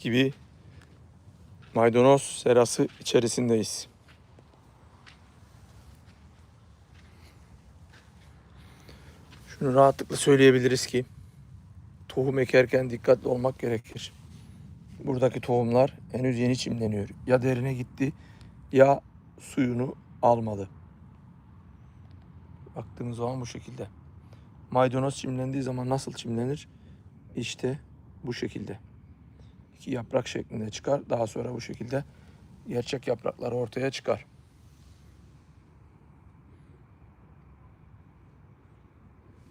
gibi maydanoz serası içerisindeyiz. Şunu rahatlıkla söyleyebiliriz ki tohum ekerken dikkatli olmak gerekir. Buradaki tohumlar henüz yeni çimleniyor. Ya derine gitti ya suyunu almadı. Baktığımız zaman bu şekilde. Maydanoz çimlendiği zaman nasıl çimlenir? İşte bu şekilde. İki yaprak şeklinde çıkar. Daha sonra bu şekilde gerçek yaprakları ortaya çıkar.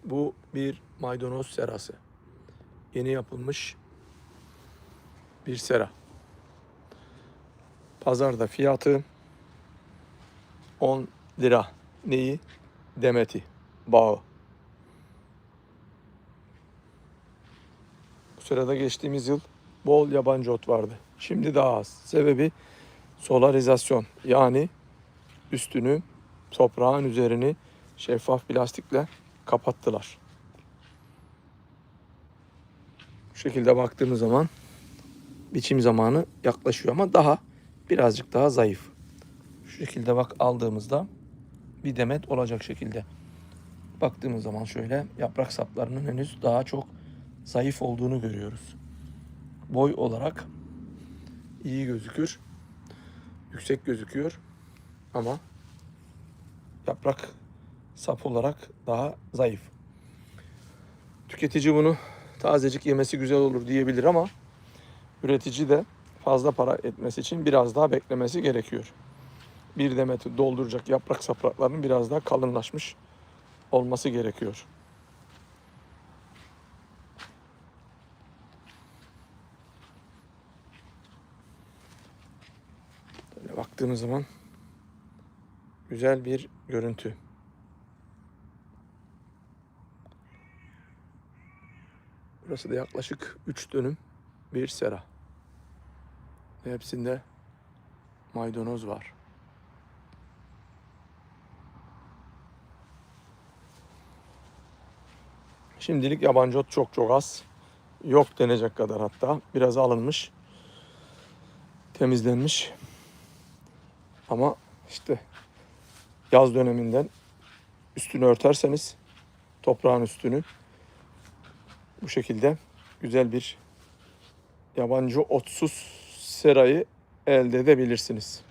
Bu bir maydanoz serası. Yeni yapılmış bir sera. Pazarda fiyatı 10 lira. Neyi? Demeti, bağı. Bu sırada geçtiğimiz yıl bol yabancı ot vardı. Şimdi daha az. Sebebi solarizasyon. Yani üstünü, toprağın üzerini şeffaf plastikle kapattılar. Bu şekilde baktığımız zaman biçim zamanı yaklaşıyor ama birazcık daha zayıf. Şu şekilde bak aldığımızda bir demet olacak şekilde. Baktığımız zaman şöyle yaprak saplarının henüz daha çok zayıf olduğunu görüyoruz. Boy olarak iyi gözükür. Yüksek gözüküyor. Ama yaprak sap olarak daha zayıf. Tüketici bunu tazecik yemesi güzel olur diyebilir ama üretici de fazla para etmesi için biraz daha beklemesi gerekiyor. Bir demeti dolduracak yaprak sapraklarının biraz daha kalınlaşmış olması gerekiyor. Böyle baktığımız zaman güzel bir görüntü. Burası da yaklaşık 3 dönüm bir sera. Ve hepsinde maydanoz var. Şimdilik yabancı ot çok az. Yok denecek kadar hatta. Biraz alınmış. Temizlenmiş. Ama işte yaz döneminden üstünü örterseniz toprağın üstünü bu şekilde güzel bir yabancı otsuz serayı elde edebilirsiniz.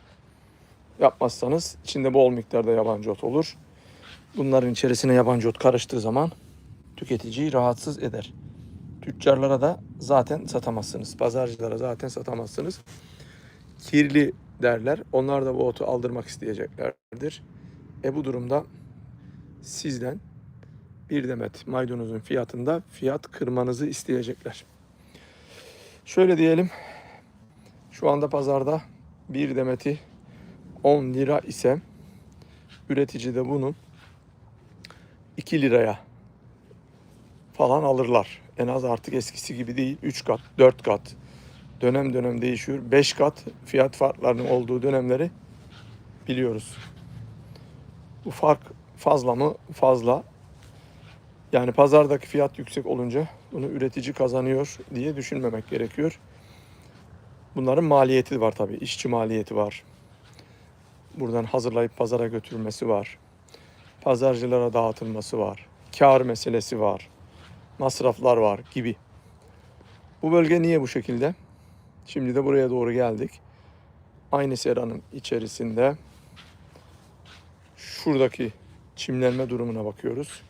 Yapmazsanız içinde bol miktarda yabancı ot olur. Bunların içerisine yabancı ot karıştığı zaman tüketiciyi rahatsız eder. Tüccarlara da zaten satamazsınız. Pazarcılara zaten satamazsınız. Kirli derler. Onlar da bu otu aldırmak isteyeceklerdir. Bu durumda sizden bir demet maydanozun fiyatında fiyat kırmanızı isteyecekler. Şöyle diyelim. Şu anda pazarda bir demeti 10 lira ise üretici de bunu 2 liraya falan alırlar. En az artık eskisi gibi değil. 3 kat, 4 kat. Dönem dönem değişiyor. 5 kat fiyat farklarının olduğu dönemleri biliyoruz. Bu fark fazla mı? Fazla. Yani pazardaki fiyat yüksek olunca bunu üretici kazanıyor diye düşünmemek gerekiyor. Bunların maliyeti var tabii. İşçi maliyeti var. Buradan hazırlayıp pazara götürülmesi var. Pazarcılara dağıtılması var. Kâr meselesi var. Masraflar var gibi. Bu bölge niye bu şekilde? Şimdi de buraya doğru geldik. Aynı seranın içerisinde şuradaki çimlenme durumuna bakıyoruz.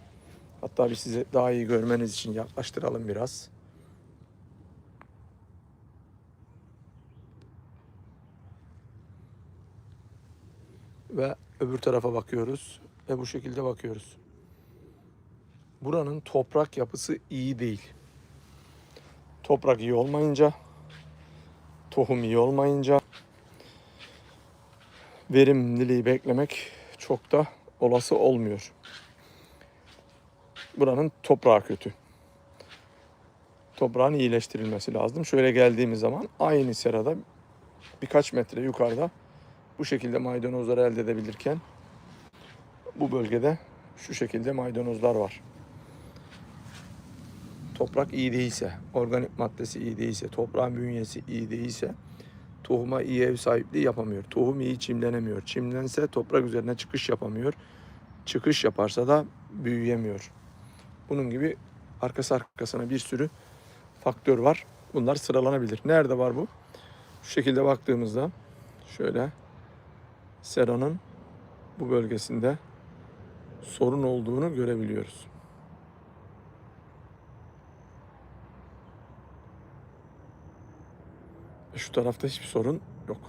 Hatta bir size daha iyi görmeniz için yaklaştıralım biraz. Ve öbür tarafa bakıyoruz ve bu şekilde bakıyoruz. Buranın toprak yapısı iyi değil. Toprak iyi olmayınca, tohum iyi olmayınca verimliliği beklemek çok da olası olmuyor. Buranın toprağı kötü. Toprağın iyileştirilmesi lazım. Şöyle geldiğimiz zaman aynı serada birkaç metre yukarıda bu şekilde maydanozları elde edebilirken bu bölgede şu şekilde maydanozlar var. toprak iyi değilse, organik maddesi iyi değilse, toprağın bünyesi iyi değilse tohuma iyi ev sahipliği yapamıyor. Tohum iyi çimlenemiyor. Çimlense toprak üzerine çıkış yapamıyor. Çıkış yaparsa da büyüyemiyor. Bunun gibi arkası arkasına bir sürü faktör var. Bunlar sıralanabilir. Nerede var bu? Şu şekilde baktığımızda şöyle seranın bu bölgesinde sorun olduğunu görebiliyoruz. Şu tarafta hiçbir sorun yok.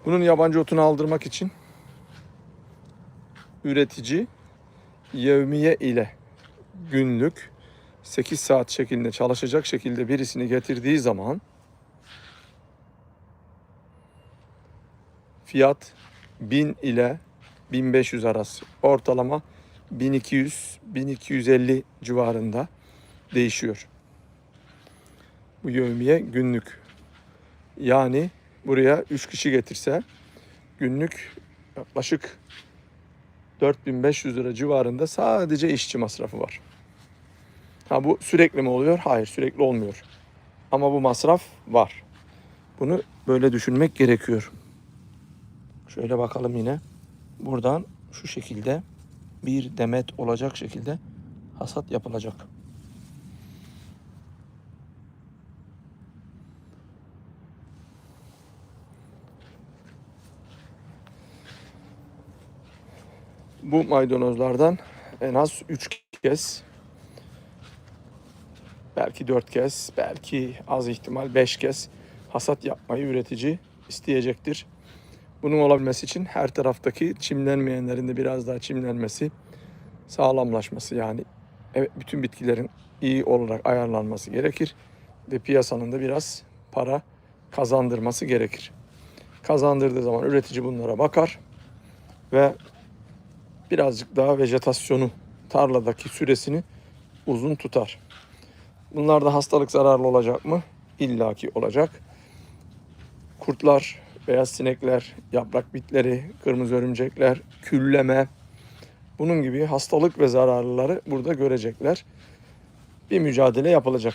Bunun yabancı otunu aldırmak için üretici yevmiye ile günlük 8 saat şeklinde çalışacak şekilde birisini getirdiği zaman fiyat 1000 ile 1500 arası. Ortalama 1200-1250 civarında değişiyor. Bu yevmiye günlük. Yani buraya 3 kişi getirse günlük yaklaşık 4500 lira civarında sadece işçi masrafı var. Ha bu sürekli mi oluyor? Hayır, sürekli olmuyor. Ama bu masraf var. Bunu böyle düşünmek gerekiyor. Şöyle bakalım yine. Buradan şu şekilde bir demet olacak şekilde hasat yapılacak. Bu maydanozlardan en az 3 kez, belki 4 kez, belki az ihtimal 5 kez hasat yapmayı üretici isteyecektir. Bunun olabilmesi için her taraftaki çimlenmeyenlerin de biraz daha çimlenmesi, sağlamlaşması, yani evet, bütün bitkilerin iyi olarak ayarlanması gerekir ve piyasanın da biraz para kazandırması gerekir. Kazandırdığı zaman üretici bunlara bakar ve birazcık daha vejetasyonu, tarladaki süresini uzun tutar. Bunlarda hastalık zararlı olacak mı? İlla ki olacak. Kurtlar, beyaz sinekler, yaprak bitleri, kırmızı örümcekler, külleme, bunun gibi hastalık ve zararlıları burada görecekler. Bir mücadele yapılacak.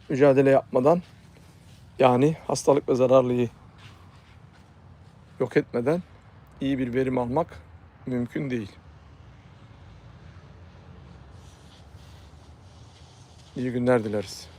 Mücadele yapmadan, yani hastalık ve zararlıyı yok etmeden iyi bir verim almak mümkün değil. İyi günler dileriz.